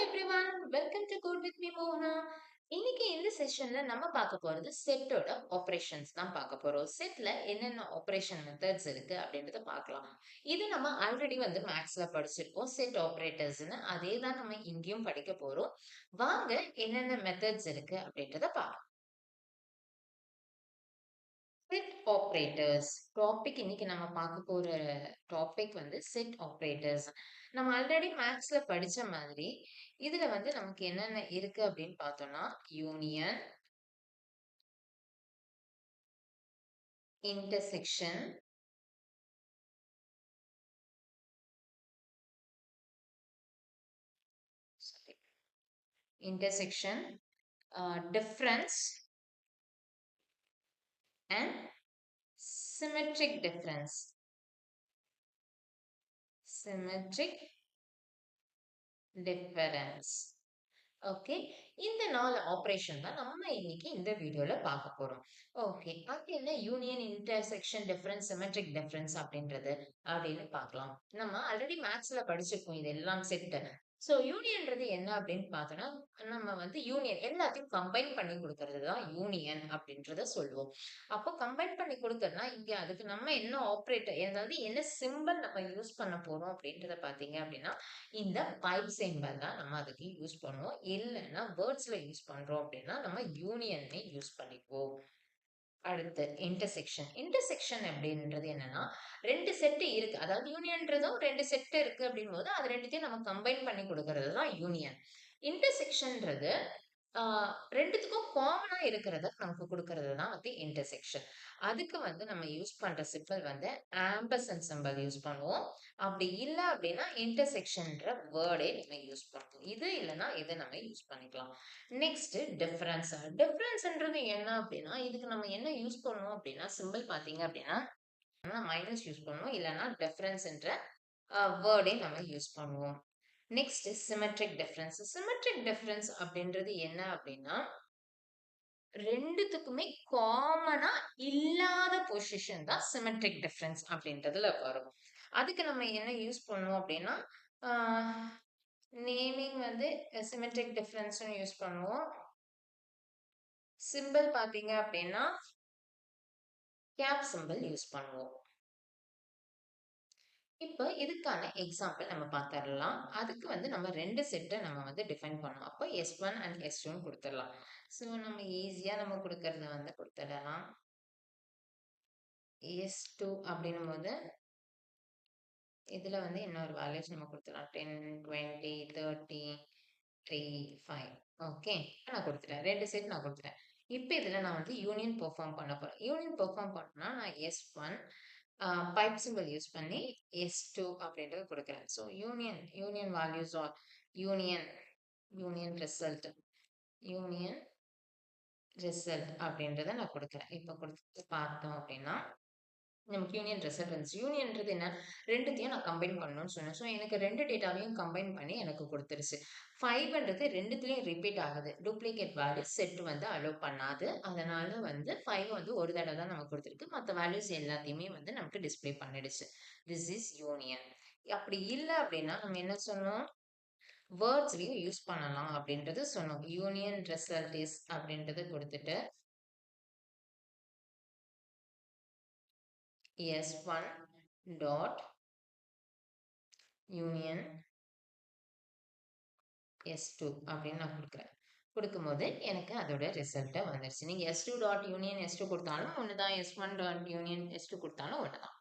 Everyone, welcome to code with me மோகனா. இன்னைக்கு இந்த செஷன்ல நம்ம பார்க்க போறது செட்டோட ஆபரேஷன்ஸ் தான் பார்க்க போறோம். செட்ல என்னென்ன ஆபரேஷன் மெத்தட்ஸ் இருக்கு அப்படின்றத பார்க்கலாம். இது நம்ம ஆல்ரெடி மேக்ஸ்ல படிச்சிருப்போம், செட் ஆபரேட்டர்ஸ்னு. அதே தான் நம்ம இங்கேயும் படிக்க போறோம். வாங்க என்னென்ன மெத்தட்ஸ் இருக்கு அப்படின்றத பார்க்கலாம். செட் ஆப்பரேட்டர்ஸ் டாபிக் இன்னைக்கு நம்ம பார்க்க போற டாபிக் செட் ஆப்பரேட்டர்ஸ். நம்ம ஆல்ரெடி மேத்ஸ்ல படிச்ச மாதிரி இதுல நமக்கு என்னென்ன இருக்கு அப்படின்னு பார்த்தோம்னா, union, intersection, intersection, difference and symmetric difference. Symmetric difference. Okay, இந்த 4 ஆபரேஷன் தான் நம்ம இன்னைக்கு இந்த வீடியோல பார்க்க போறோம். ஓகே, அது என்ன union, intersection, difference, symmetric difference அப்படின்றது அப்படின்னு பார்க்கலாம். நம்ம ஆல்ரெடி மேத்ஸ்ல படிச்சிருக்கோம் இது எல்லாம் செட். ஸோ யூனியன்றது என்ன அப்படின்னு பார்த்தோம்னா, நம்ம யூனியன் எல்லாத்தையும் கம்பைன் பண்ணி கொடுக்கறது தான் யூனியன் அப்படின்றத சொல்லுவோம். அப்போ கம்பைன் பண்ணி கொடுக்கறதுனா இங்க அதுக்கு நம்ம என்ன ஆப்ரேட்டர், அதாவது என்ன சிம்பிள் நம்ம யூஸ் பண்ண போறோம் அப்படின்றத பார்த்தீங்க அப்படின்னா, இந்த பைப் சிம்பல் தான் நம்ம அதுக்கு யூஸ் பண்ணுவோம். இல்லைன்னா வேர்ட்ஸ்ல யூஸ் பண்றோம் அப்படின்னா நம்ம யூனியன் யூஸ் பண்ணிக்குவோம். அடுத்து இன்டர்செக்ஷன். இன்டர்செக்ஷன் அப்படின்றது என்னன்னா, 2 செட் இருக்கு. அதாவது யூனியன்றதும் 2 செட் இருக்கு அப்படிங்கும்போது அது 2த்தையும் நம்ம கம்பைன் பண்ணி கொடுக்கறது தான் யூனியன். இன்டர்செக்ஷன்றது 2த்துக்கும் காமனா இருக்கிறத நமக்கு குடுக்கறது தான் இன்டர்செக்ஷன். அதுக்கு நம்ம யூஸ் பண்ற சிம்பல் ஆம்பர்சாண்ட் சிம்பல் யூஸ் பண்ணுவோம். அப்படி இல்ல அப்படின்னா இன்டர்செக்ஷன்ன்ற வேர்டே நம்ம யூஸ் பண்ணுவோம். இது இல்லன்னா இத நம்ம யூஸ் பண்ணிக்கலாம். Next difference. டிஃபரன்ஸ்ன்றது என்ன அப்படின்னா, இதுக்கு நம்ம என்ன யூஸ் பண்ணுவோம் அப்படின்னா, சிம்பல் பார்த்தீங்க அப்படின்னா மைனஸ் யூஸ் பண்ணுவோம். இல்லன்னா டிஃபரன்ஸ்ன்ற வேர்டே நம்ம யூஸ் பண்ணுவோம். Next symmetric difference. Symmetric difference அப்படின்றது என்ன அப்படின்னா, 2த்துக்குமே காமனா இல்லாத பொசிஷன் தான் சிமெட்ரிக் டிஃபரன்ஸ் அப்படின்றதுல வரும். அதுக்கு நம்ம என்ன யூஸ் பண்ணுவோம் அப்படின்னா, நேமிங் சிமெட்ரிக் டிஃபரன்ஸ்னு யூஸ் பண்ணுவோம். சிம்பிள் பார்த்தீங்க அப்படின்னா கேப் சிம்பிள் யூஸ் பண்ணுவோம். இப்போ இதுக்கான எக்ஸாம்பிள் நம்ம பார்த்துடலாம். அதுக்கு நம்ம 2 செட்டை நம்ம டிஃபைன் பண்ணணும். அப்போ S1 அண்ட் S2ன்னு கொடுத்துடலாம். ஸோ நம்ம ஈஸியாக நம்ம கொடுக்கறத கொடுத்துடலாம். S2 அப்படின்னும் போது இதில் இன்னொரு வேல்யூஸ் நம்ம கொடுத்துடலாம். 10, 20, 30, 3, 5. ஓகே, நான் கொடுத்துட்டேன். 2 செட் நான் கொடுத்துட்டேன். இப்போ இதில் நான் யூனியன் பெர்ஃபார்ம் பண்ண போகிறேன். யூனியன் பெர்ஃபார்ம் பண்ணணும்னா நான் S1 பைப் சிம்பிள் யூஸ் பண்ணி S2 அப்படின்றது கொடுக்குறேன். So union values are union result அப்படின்றத நான் கொடுக்குறேன். இப்போ கொடுத்து பார்த்தோம் அப்படின்னா நமக்கு யூனியன் ரிசல்ட் வந்துச்சு. யூனியன்றது என்ன, 2த்தையும் நான் கம்பைன் பண்ணணும்னு சொன்னேன். ஸோ எனக்கு 2 டேட்டாவையும் கம்பைன் பண்ணி எனக்கு கொடுத்துருச்சு. 5ன்றது 2த்துலையும் ரிப்பீட் ஆகுது. டூப்ளிகேட் வேல்யூ செட் அலோவ் பண்ணாது. அதனால 5 ஒரு தடவை தான் நமக்கு கொடுத்துருக்கு. மற்ற வேல்யூஸ் எல்லாத்தையுமே நமக்கு டிஸ்பிளே பண்ணிடுச்சு. This is union. அப்படி இல்லை அப்படின்னா நம்ம என்ன சொன்னோம், வேர்ட்ஸ்லயும் யூஸ் பண்ணலாம் அப்படின்றது சொன்னோம். யூனியன் ரிசல்ட் இஸ் அப்படின்றது கொடுத்துட்டு S1 dot union S2 அப்படின்னு நான் கொடுக்குறேன். கொடுக்கும்போது எனக்கு அதோட ரிசல்ட்டை வந்துருச்சு. நீங்கள் S2 டாட் யூனியன் S2 கொடுத்தாலும் ஒன்று தான், S1 டாட் யூனியன் S2 கொடுத்தாலும் ஒன்று தான்.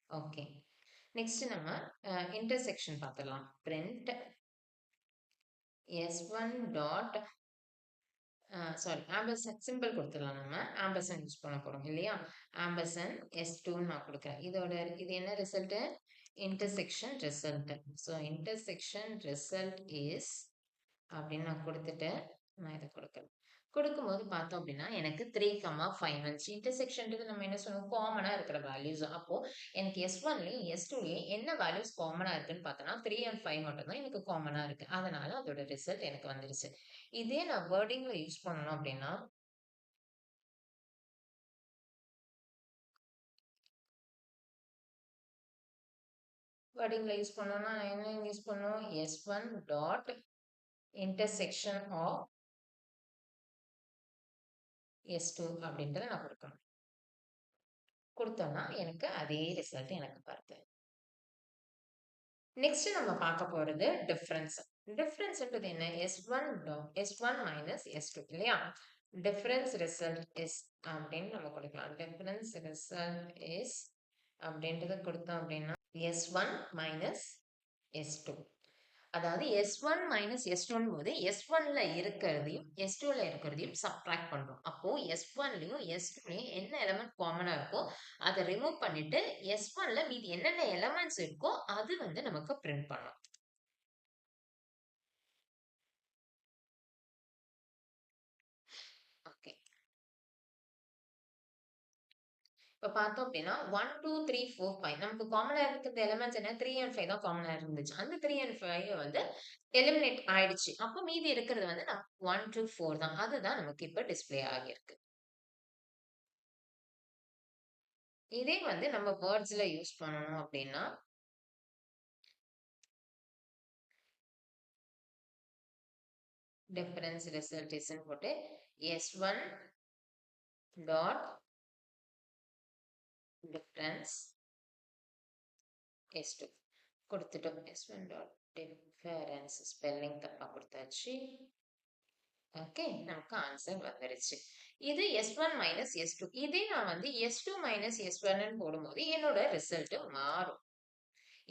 ஓகே, நெக்ஸ்ட் நம்ம இன்டர்செக்ஷன் பார்த்துடலாம். Print S1 dot sorry ampersand simple கொடுத்துடலாம். நம்ம ஆம்பர்சன் யூஸ் பண்ண போகிறோம் இல்லையா. ஆம்பர்சன் S2 நான் கொடுக்குறேன். இது என்ன result, intersection result. So intersection result is அப்படின்னு நான் கொடுத்துட்டு நான் இதை கொடுக்குறேன். கொடுக்கும்போது பார்த்தோம் அப்படின்னா எனக்கு 3,5 வந்துச்சு. இன்டர்செக்ஷன்றது நம்ம என்ன சொல்லுவோம், காமனா இருக்கிற வேல்யூஸ். அப்போ எனக்கு S1லயும் S2லயும் என்ன வேல்யூஸ் காமனா இருக்குன்னு பார்த்தோம்னா 3 and 5 மட்டும் தான் எனக்கு காமனா இருக்கு. அதனால அதோட ரிசல்ட் எனக்கு வந்துருச்சு. இதே நான் வேர்டிங்ல யூஸ் பண்ணணும் அப்படின்னா வேர்டிங்ல யூஸ் பண்ணோம்னா நான் என்ன யூஸ் பண்ணுவோம், S1 dot intersection of S2 அப்படின்றத நான் கொடுக்கணும். கொடுத்தோம்னா எனக்கு அதே ரிசல்ட் எனக்கு வருது. நெக்ஸ்ட் நம்ம பார்க்க போறது டிஃபரன்ஸ். டிஃபரன்ஸ்ன்றது என்ன? S1 மைனஸ் S2 இல்லையா? டிஃபரன்ஸ் ரிசல்ட் இஸ் அப்படின்னு நம்ம கொடுக்கலாம். டிஃபரன்ஸ் ரிசல்ட் இஸ் அப்படின்றத கொடுத்தோம் அப்படின்னா S1 மைனஸ் S2. அதாவது S1 மைனஸ் S2 போது S1ல இருக்கிறதையும் S2ல இருக்கிறதையும் சப்ட்ராக்ட் பண்றோம். அப்போ S1லயும் S2லயும் என்ன எலமெண்ட் காமனா இருக்கோ அதை ரிமூவ் பண்ணிட்டு S1ல மீதி என்னென்ன எலமெண்ட்ஸ் இருக்கோ அது வந்து நமக்கு பிரிண்ட் பண்ணும். ஓகே, இப்ப பார்த்தோம் அப்படின்னா 1 2 3 4 5 நமக்கு காமனா இருக்கிற எலிமெண்ட்ஸ் என்ன? 3 and 5 தான் காமனா இருந்துச்சு. அந்த 3 and 5 வந்து எலிமினேட் ஆயிடுச்சு. அப்போ மீதி இருக்கிறது வந்து 1 to 4 தான். அதுதான் நமக்கு இப்ப டிஸ்ப்ளே ஆகியிருக்கு. இதே வந்து நம்ம வேர்ட்ஸ்ல யூஸ் பண்ணணும் அப்படின்னா டிஃபரன்ஸ் ரிசல்ட் இஸ் போட்டு S1 டாட் டிஃபரன்ஸ் S2 கொடுத்துட்டோம். S1 டாட் டிஃபரன்ஸ் ஸ்பெல்லிங் தப்பா கொடுத்தாச்சு. ஓகே, நமக்கு ஆன்சர் வந்துருச்சு. இது S1 மைனஸ் S2. இதே நான் வந்து S2 மைனஸ் S1 போடும்போது என்னோட ரிசல்ட் மாறும்.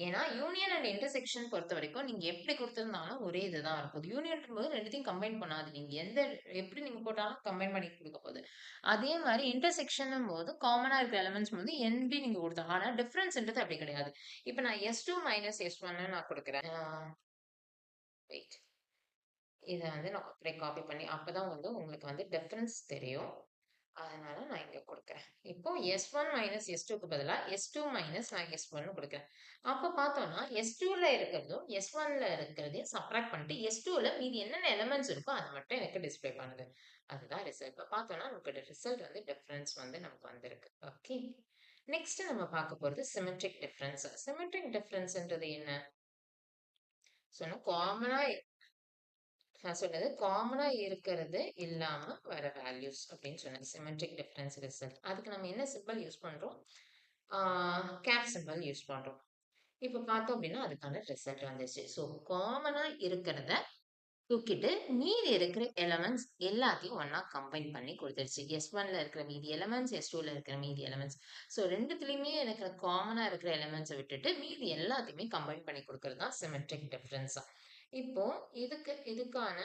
ஏன்னா யூனியன் அண்ட் இன்டர்செக்ஷன் பொறுத்த வரைக்கும் நீங்க எப்படி கொடுத்திருந்தாலும் ஒரே இதுதான் இருக்கும். யூனியன் போது ரெண்டுத்தையும் கம்பைன் பண்ணாது. நீங்க எப்படி நீங்க போட்டாலும் கம்பைன் பண்ணி கொடுக்க போகுது. அதே மாதிரி இன்டர்செக்ஷன் போது காமனா இருக்கிற எலிமெண்ட்ஸ் வந்து எப்படி நீங்க கொடுத்தா, ஆனா டிஃபரன்ஸ்ன்றது அப்படி கிடையாது. இப்ப நான் S2 மைனஸ் S1 நான் கொடுக்குறேன். வெயிட், இதை வந்து நான் அப்படியே காப்பி பண்ணி அப்பதான் வந்து உங்களுக்கு வந்து டிஃபரன்ஸ் தெரியும். அதனால நான் இங்க கொடுக்குறேன். இப்போ S1 மைனஸ் S2க்கு பதிலா S2 மைனஸ் நான் S1 கொடுக்குறேன். அப்ப பார்த்தோம்னா S2ல இருக்கிறதும் S1ல இருக்கிறதையும் சப்ராக்ட் பண்ணிட்டு S2ல மீதி என்னென்ன எலிமெண்ட்ஸ் இருக்கோ அது மட்டும் எனக்கு டிஸ்ப்ளே பண்ணுது. அதுதான் ரிசல்ட். இப்ப பார்த்தோம்னா நமக்கு ரிசல்ட் வந்து டிஃபரன்ஸ் வந்து நமக்கு வந்திருக்கு. ஓகே, நெக்ஸ்ட் நம்ம பார்க்க போறது சிமெட்ரிக் டிஃபரன்ஸ். சிமெட்ரிக் டிஃபரன்ஸ்ன்றது என்ன சொன்னா காமனா நான் சொன்னது காமனா இருக்கிறது இல்லாம வர வேல்யூஸ் அப்படின்னு சொன்னேன். Symmetric difference result. அதுக்கு நம்ம என்ன சிம்பிள் யூஸ் பண்றோம்? கேப் சிம்பிள் யூஸ் பண்றோம். இப்ப பார்த்தோம் அப்படின்னா அதுக்கான ரிசல்ட் வந்துச்சு. ஸோ காமனா இருக்கிறத தூக்கிட்டு மீதி இருக்கிற எலமெண்ட்ஸ் எல்லாத்தையும் ஒன்னா கம்பைன் பண்ணி கொடுத்துருச்சு. S1ல இருக்கிற மீதி எலமெண்ட்ஸ், S2ல இருக்கிற மீதி எலமெண்ட்ஸ். ஸோ ரெண்டுத்துலயுமே எனக்கு காமனா இருக்கிற எலமெண்ட்ஸை விட்டுட்டு மீதி எல்லாத்தையுமே கம்பைன் பண்ணி கொடுக்கறது தான் சிமெட்ரிக் டிஃபரன்ஸ். இப்போ இதுக்கான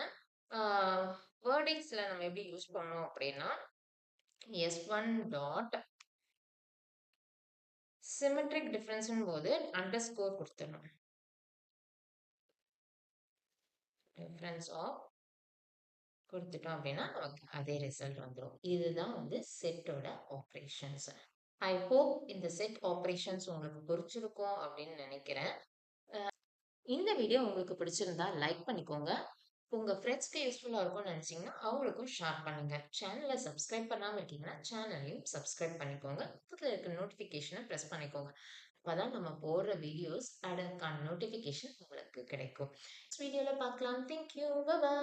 வேர்டிங்ஸ்ல நம்ம எப்படி யூஸ் பண்ணோம் அப்படின்னா S1 டாட் சிமெட்ரிக் டிஃபரன்ஸ் போது அண்டர் ஸ்கோர் கொடுத்துடணும். டிஃபரன்ஸ் ஆஃப் கொடுத்துட்டோம் அப்படின்னா நமக்கு அதே ரிசல்ட் வந்துடும். இதுதான் வந்து செட்டோட ஆப்ரேஷன்ஸ். ஐ ஹோப் இந்த செட் ஆப்ரேஷன்ஸ் உங்களுக்கு புரிஞ்சிருக்கும் அப்படின்னு நினைக்கிறேன். இந்த வீடியோ உங்களுக்கு பிடிச்சிருந்தா லைக் பண்ணிக்கோங்க. உங்க ஃப்ரெண்ட்ஸ்க்கு யூஸ்ஃபுல்லா இருக்கும்னு நினைச்சீங்கன்னா அவங்களுக்கும் ஷேர் பண்ணுங்க. சேனலை சப்ஸ்கிரைப் பண்ணாம இருக்கீங்கன்னா சேனலையும் சப்ஸ்கிரைப் பண்ணிக்கோங்க. பக்கத்துல இருக்க நோட்டிபிகேஷனை பிரஸ் பண்ணிக்கோங்க. அப்பதான் நம்ம போடுற வீடியோஸ் அதற்கான நோட்டிபிகேஷன் உங்களுக்கு கிடைக்கும். வீடியோல பார்க்கலாம். Thank you, by.